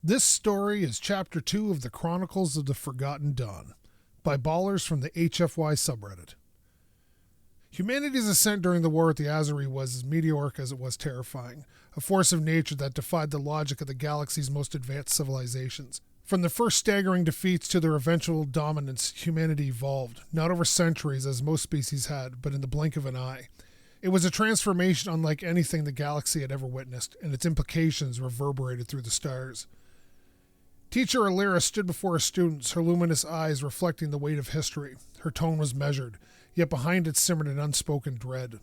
This story is Chapter 2 of the Chronicles of the Forgotten Dawn, by ballers from the HFY subreddit. Humanity's ascent during the war at the Azuri was as meteoric as it was terrifying, a force of nature that defied the logic of the galaxy's most advanced civilizations. From the first staggering defeats to their eventual dominance, humanity evolved, not over centuries as most species had, but in the blink of an eye. It was a transformation unlike anything the galaxy had ever witnessed, and its implications reverberated through the stars. Teacher Alira stood before her students, her luminous eyes reflecting the weight of history. Her tone was measured, yet behind it simmered an unspoken dread.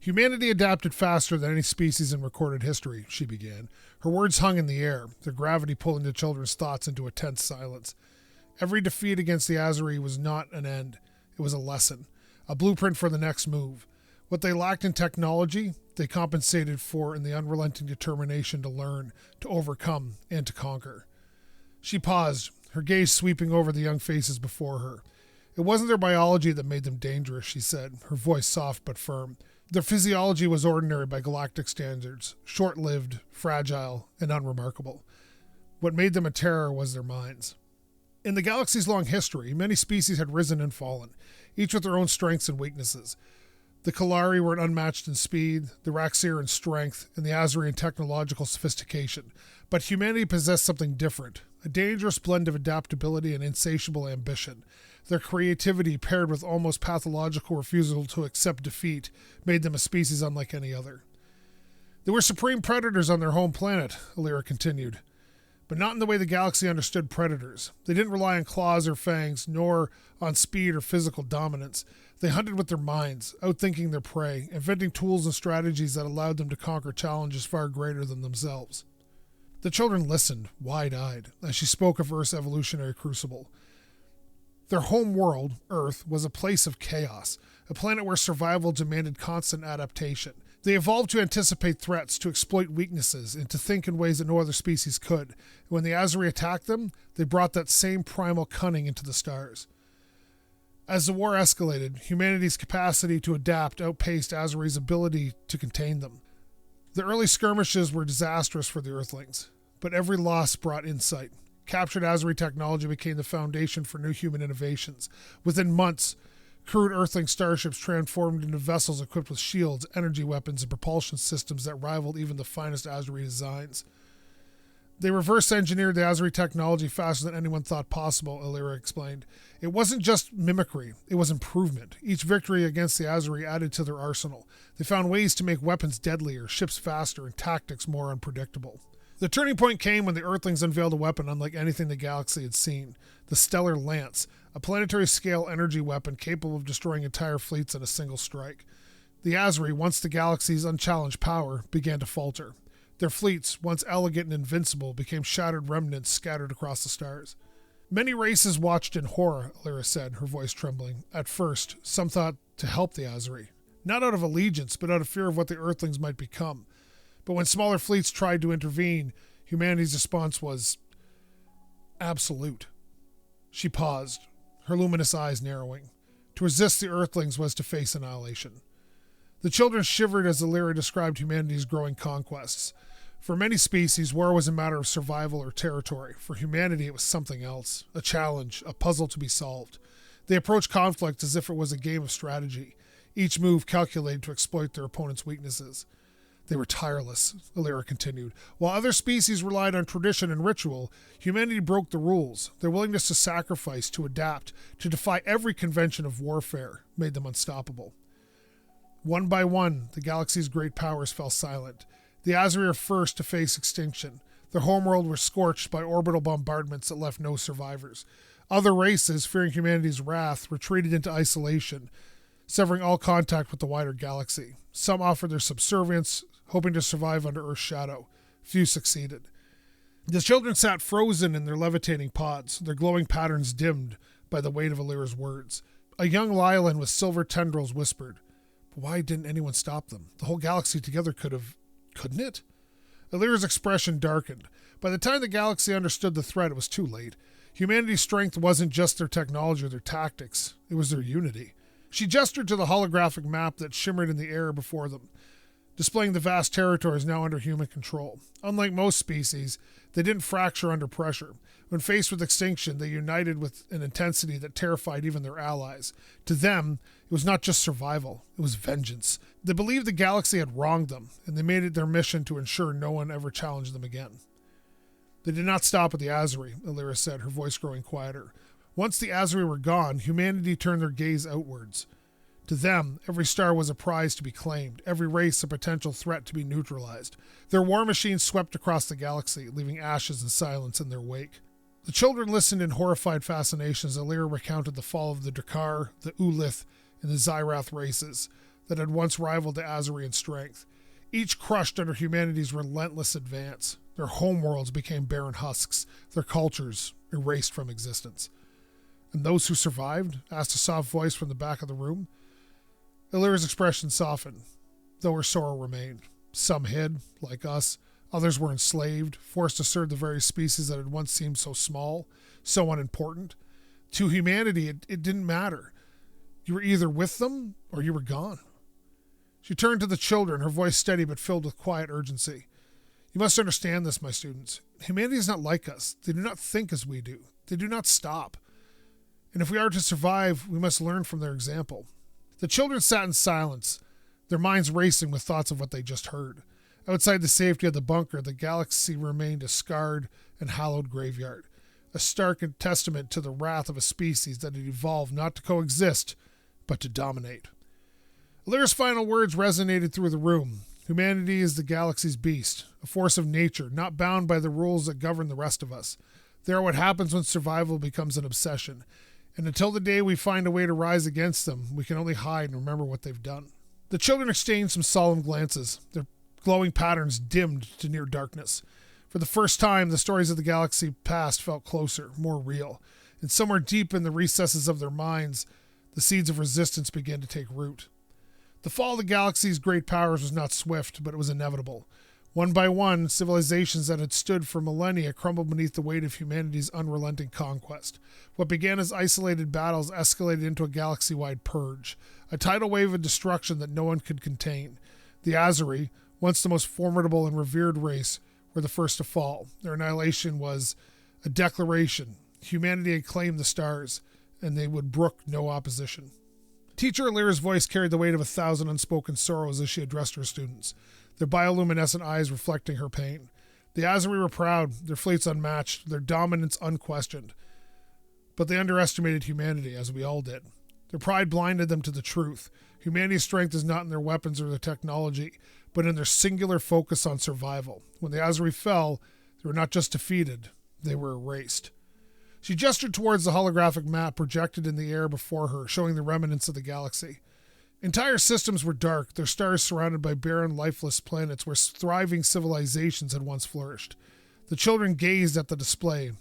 Humanity adapted faster than any species in recorded history, she began. Her words hung in the air, their gravity pulling the children's thoughts into a tense silence. Every defeat against the Azuri was not an end. It was a lesson, a blueprint for the next move. What they lacked in technology, they compensated for in the unrelenting determination to learn, to overcome, and to conquer. She paused, her gaze sweeping over the young faces before her. It wasn't their biology that made them dangerous, she said, her voice soft but firm. Their physiology was ordinary by galactic standards, short-lived, fragile, and unremarkable. What made them a terror was their minds. In the galaxy's long history, many species had risen and fallen, each with their own strengths and weaknesses. The Kalari were unmatched in speed, the Raxir in strength, and the Azuri in technological sophistication. But humanity possessed something different, a dangerous blend of adaptability and insatiable ambition. Their creativity, paired with almost pathological refusal to accept defeat, made them a species unlike any other. They were supreme predators on their home planet, Alira continued, but not in the way the galaxy understood predators. They didn't rely on claws or fangs, nor on speed or physical dominance. They hunted with their minds, outthinking their prey, inventing tools and strategies that allowed them to conquer challenges far greater than themselves. The children listened, wide-eyed, as she spoke of Earth's evolutionary crucible. Their home world, Earth, was a place of chaos, a planet where survival demanded constant adaptation. They evolved to anticipate threats, to exploit weaknesses, and to think in ways that no other species could. When the Azuri attacked them, they brought that same primal cunning into the stars. As the war escalated, humanity's capacity to adapt outpaced Azuri's ability to contain them. The early skirmishes were disastrous for the Earthlings, but every loss brought insight. Captured Azuri technology became the foundation for new human innovations. Within months, crude Earthling starships transformed into vessels equipped with shields, energy weapons, and propulsion systems that rivaled even the finest Azuri designs. They reverse-engineered the Azuri technology faster than anyone thought possible, Alira explained. It wasn't just mimicry, it was improvement. Each victory against the Azuri added to their arsenal. They found ways to make weapons deadlier, ships faster, and tactics more unpredictable. The turning point came when the Earthlings unveiled a weapon unlike anything the galaxy had seen, the Stellar Lance, a planetary-scale energy weapon capable of destroying entire fleets in a single strike. The Azuri, once the galaxy's unchallenged power, began to falter. Their fleets, once elegant and invincible, became shattered remnants scattered across the stars. Many races watched in horror, Alira said, her voice trembling. At first, some thought to help the Azuri. Not out of allegiance, but out of fear of what the Earthlings might become. But when smaller fleets tried to intervene, humanity's response was absolute. She paused, her luminous eyes narrowing. To resist the Earthlings was to face annihilation. The children shivered as Alira described humanity's growing conquests. For many species, war was a matter of survival or territory. For humanity, it was something else, a challenge, a puzzle to be solved. They approached conflict as if it was a game of strategy, each move calculated to exploit their opponent's weaknesses. They were tireless, Alira continued. While other species relied on tradition and ritual, humanity broke the rules. Their willingness to sacrifice, to adapt, to defy every convention of warfare made them unstoppable. One by one, the galaxy's great powers fell silent. The Azuri were first to face extinction. Their homeworld was scorched by orbital bombardments that left no survivors. Other races, fearing humanity's wrath, retreated into isolation, severing all contact with the wider galaxy. Some offered their subservience, hoping to survive under Earth's shadow. Few succeeded. The children sat frozen in their levitating pods, their glowing patterns dimmed by the weight of Alira's words. A young Lyolan with silver tendrils whispered, "Why didn't anyone stop them? The whole galaxy together couldn't it?" Alira's expression darkened. By the time the galaxy understood the threat, it was too late. Humanity's strength wasn't just their technology or their tactics. It was their unity. She gestured to the holographic map that shimmered in the air before them. displaying the vast territories now under human control. Unlike most species, they didn't fracture under pressure. When faced with extinction, they united with an intensity that terrified even their allies. To them, it was not just survival, it was vengeance. They believed the galaxy had wronged them, and they made it their mission to ensure no one ever challenged them again. They did not stop at the Azuri, Illyra said, her voice growing quieter. Once the Azuri were gone, humanity turned their gaze outwards. To them, every star was a prize to be claimed, every race a potential threat to be neutralized. Their war machines swept across the galaxy, leaving ashes and silence in their wake. The children listened in horrified fascination as Illyra recounted the fall of the Drakkar, the Ulith, and the Zyrath races that had once rivaled the Azuri in strength, each crushed under humanity's relentless advance. Their homeworlds became barren husks, their cultures erased from existence. And those who survived? Asked a soft voice from the back of the room. Illyra's expression softened, though her sorrow remained. Some hid, like us. Others were enslaved, forced to serve the very species that had once seemed so small, so unimportant. To humanity, it didn't matter. You were either with them or you were gone. She turned to the children, her voice steady but filled with quiet urgency. You must understand this, my students. Humanity is not like us. They do not think as we do. They do not stop. And if we are to survive, we must learn from their example. The children sat in silence, their minds racing with thoughts of what they just heard. Outside the safety of the bunker, the galaxy remained a scarred and hallowed graveyard, a stark testament to the wrath of a species that had evolved not to coexist, but to dominate. Illyra's final words resonated through the room. Humanity is the galaxy's beast, a force of nature, not bound by the rules that govern the rest of us. They are what happens when survival becomes an obsession. And until the day we find a way to rise against them, we can only hide and remember what they've done. The children exchanged some solemn glances, their glowing patterns dimmed to near darkness. For the first time, the stories of the galaxy past felt closer, more real. And somewhere deep in the recesses of their minds, the seeds of resistance began to take root. The fall of the galaxy's great powers was not swift, but it was inevitable. One by one, civilizations that had stood for millennia crumbled beneath the weight of humanity's unrelenting conquest. What began as isolated battles escalated into a galaxy-wide purge, a tidal wave of destruction that no one could contain. The Azuri, once the most formidable and revered race, were the first to fall. Their annihilation was a declaration. Humanity had claimed the stars, and they would brook no opposition. Teacher Illyra's voice carried the weight of 1,000 unspoken sorrows as she addressed her students, their bioluminescent eyes reflecting her pain. The Azuri were proud, their fleets unmatched, their dominance unquestioned. But they underestimated humanity, as we all did. Their pride blinded them to the truth. Humanity's strength is not in their weapons or their technology, but in their singular focus on survival. When the Azuri fell, they were not just defeated, they were erased. She gestured towards the holographic map projected in the air before her, showing the remnants of the galaxy. Entire systems were dark, their stars surrounded by barren, lifeless planets where thriving civilizations had once flourished. The children gazed at the display,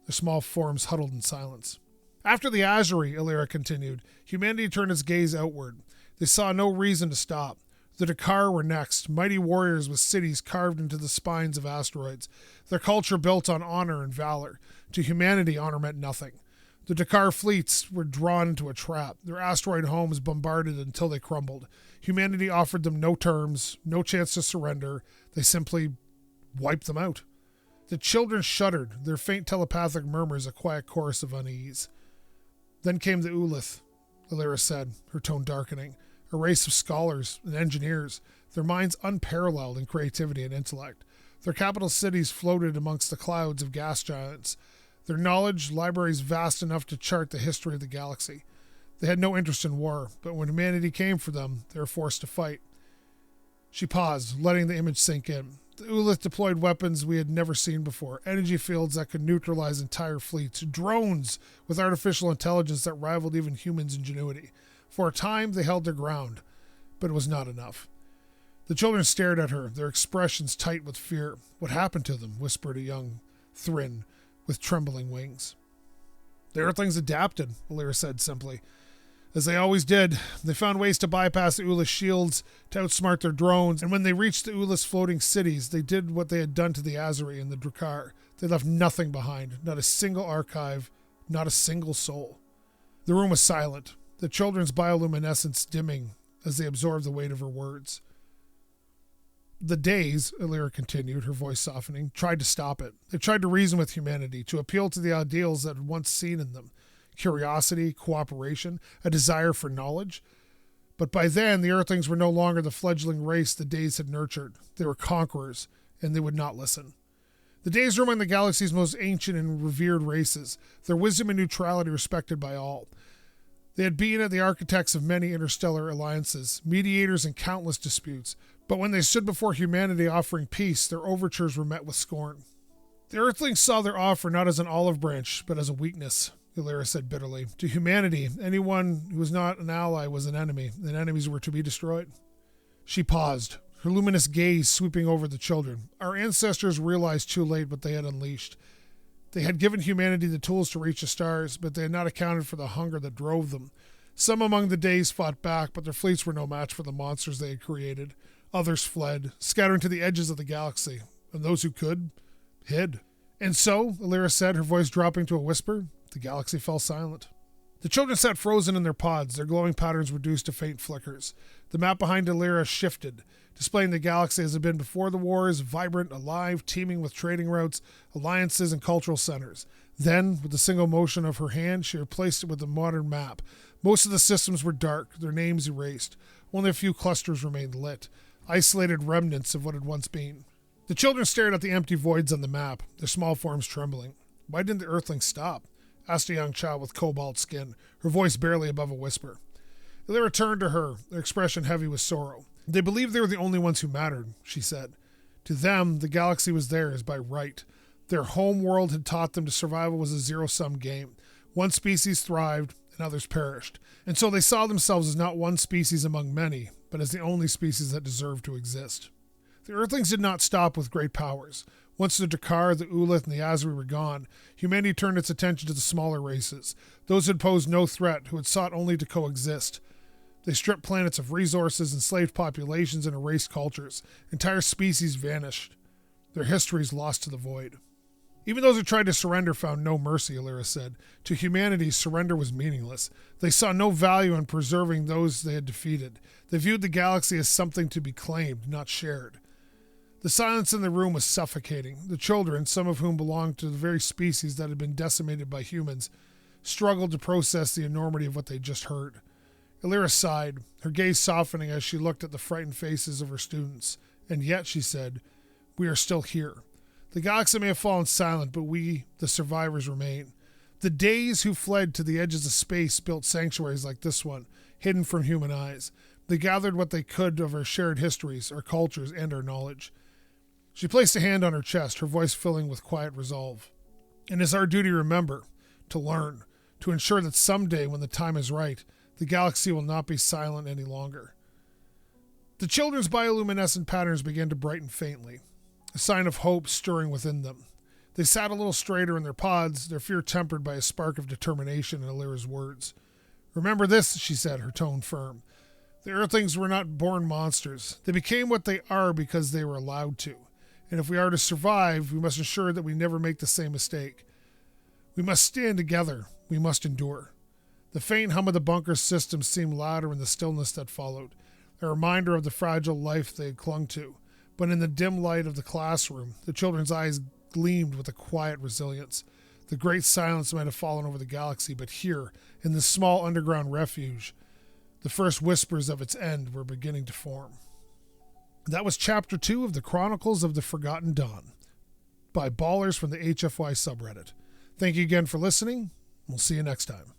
their small forms huddled in silence. After the Azuri, Illyra continued, humanity turned its gaze outward. They saw no reason to stop. The Drakkar were next, mighty warriors with cities carved into the spines of asteroids, their culture built on honor and valor. To humanity, honor meant nothing. The Drakkar fleets were drawn into a trap, their asteroid homes bombarded until they crumbled. Humanity offered them no terms, no chance to surrender. They simply wiped them out. The children shuddered, their faint telepathic murmurs a quiet chorus of unease. Then came the Ulith, Illyra said, her tone darkening, a race of scholars and engineers, their minds unparalleled in creativity and intellect. Their capital cities floated amongst the clouds of gas giants, their knowledge libraries vast enough to chart the history of the galaxy. They had no interest in war, but when humanity came for them, they were forced to fight. She paused, letting the image sink in. The Ulith deployed weapons we had never seen before, energy fields that could neutralize entire fleets, drones with artificial intelligence that rivaled even humans' ingenuity. For a time, they held their ground, but it was not enough. The children stared at her, their expressions tight with fear. What happened to them? Whispered a young Thrin with trembling wings. The Earthlings adapted, Illyra said simply. As they always did, they found ways to bypass the Ulith's shields, to outsmart their drones, and when they reached the Ulith's floating cities, they did what they had done to the Azuri and the Drakkar. They left nothing behind, not a single archive, not a single soul. The room was silent, the children's bioluminescence dimming as they absorbed the weight of her words. The Days, Illyra continued, her voice softening, tried to stop it. They tried to reason with humanity, to appeal to the ideals that had once seen in them. Curiosity, cooperation, a desire for knowledge. But by then, the Earthlings were no longer the fledgling race the Days had nurtured. They were conquerors, and they would not listen. The Days were among the galaxy's most ancient and revered races, their wisdom and neutrality respected by all. They had been the architects of many interstellar alliances, mediators in countless disputes, but when they stood before humanity offering peace, their overtures were met with scorn. The Earthlings saw their offer not as an olive branch, but as a weakness, Illyra said bitterly. To humanity, anyone who was not an ally was an enemy, and enemies were to be destroyed. She paused, her luminous gaze sweeping over the children. Our ancestors realized too late what they had unleashed. They had given humanity the tools to reach the stars, but they had not accounted for the hunger that drove them. Some among the Days fought back, but their fleets were no match for the monsters they had created. Others fled, scattering to the edges of the galaxy, and those who could, hid. And so, Illyra said, her voice dropping to a whisper, the galaxy fell silent. The children sat frozen in their pods, their glowing patterns reduced to faint flickers. The map behind Illyra shifted, displaying the galaxy as it had been before the wars, vibrant, alive, teeming with trading routes, alliances, and cultural centers. Then, with a single motion of her hand, she replaced it with a modern map. Most of the systems were dark, their names erased. Only a few clusters remained lit, isolated remnants of what had once been. The children stared at the empty voids on the map, their small forms trembling. Why didn't the Earthlings stop? Asked a young child with cobalt skin, her voice barely above a whisper. Illyra turned to her, their expression heavy with sorrow. They believed they were the only ones who mattered, she said. To them, the galaxy was theirs by right. Their home world had taught them survival was a zero-sum game. One species thrived, and others perished. And so they saw themselves as not one species among many, but as the only species that deserved to exist. The Earthlings did not stop with great powers. Once the Dakar, the Ulith, and the Azri were gone, humanity turned its attention to the smaller races, those who had posed no threat, who had sought only to coexist. They stripped planets of resources, enslaved populations, and erased cultures. Entire species vanished, their histories lost to the void. Even those who tried to surrender found no mercy, Illyra said. To humanity, surrender was meaningless. They saw no value in preserving those they had defeated. They viewed the galaxy as something to be claimed, not shared. The silence in the room was suffocating. The children, some of whom belonged to the very species that had been decimated by humans, struggled to process the enormity of what they just heard. Illyra sighed, her gaze softening as she looked at the frightened faces of her students. And yet, she said, we are still here. The galaxy may have fallen silent, but we, the survivors, remain. The Days who fled to the edges of space built sanctuaries like this one, hidden from human eyes. They gathered what they could of our shared histories, our cultures, and our knowledge. She placed a hand on her chest, her voice filling with quiet resolve. And it's our duty to remember, to learn, to ensure that someday, when the time is right, the galaxy will not be silent any longer. The children's bioluminescent patterns began to brighten faintly, a sign of hope stirring within them. They sat a little straighter in their pods, their fear tempered by a spark of determination in Illyra's words. Remember this, she said, her tone firm. The Earthlings were not born monsters. They became what they are because they were allowed to. And if we are to survive, we must ensure that we never make the same mistake. We must stand together. We must endure. The faint hum of the bunker's system seemed louder in the stillness that followed, a reminder of the fragile life they had clung to. But in the dim light of the classroom, the children's eyes gleamed with a quiet resilience. The great silence might have fallen over the galaxy, but here, in this small underground refuge, the first whispers of its end were beginning to form. That was Chapter 2 of the Chronicles of the Forgotten Dawn, by Ballers from the HFY subreddit. Thank you again for listening. We'll see you next time.